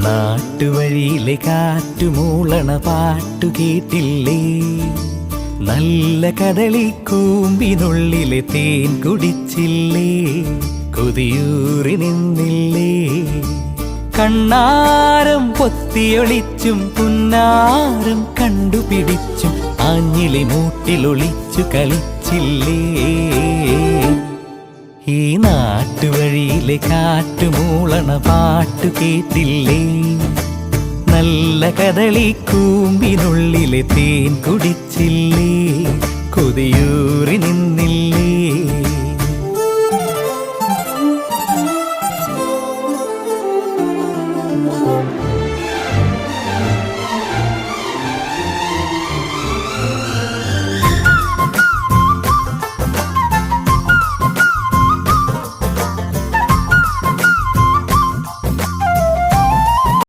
നാട്ടുവഴിയിലെ കാറ്റുമൂളണ പാട്ടു കേട്ടില്ലേ? നല്ല കദളിക്കൂമ്പിനുള്ളിലെ തേൻ കുടിച്ചില്ലേ? കൊതിയൂറി നിന്നില്ലേ? കണ്ണാരം പൊത്തിയൊളിച്ചും പുന്നാരം കണ്ടുപിടിച്ചും ആഞ്ഞിലി മൂട്ടിലൊളിച്ചു കളിച്ചില്ലേ? ഈ നാട്ടുവഴിയിലെ കാറ്റുമൂളണ പാട്ടു കേട്ടില്ലേ? നല്ല കദളിക്കൂമ്പിനുള്ളിലെ തേൻ കുടിച്ചില്ലേ? കൊതിയൂറി നിന്നില്ലേ?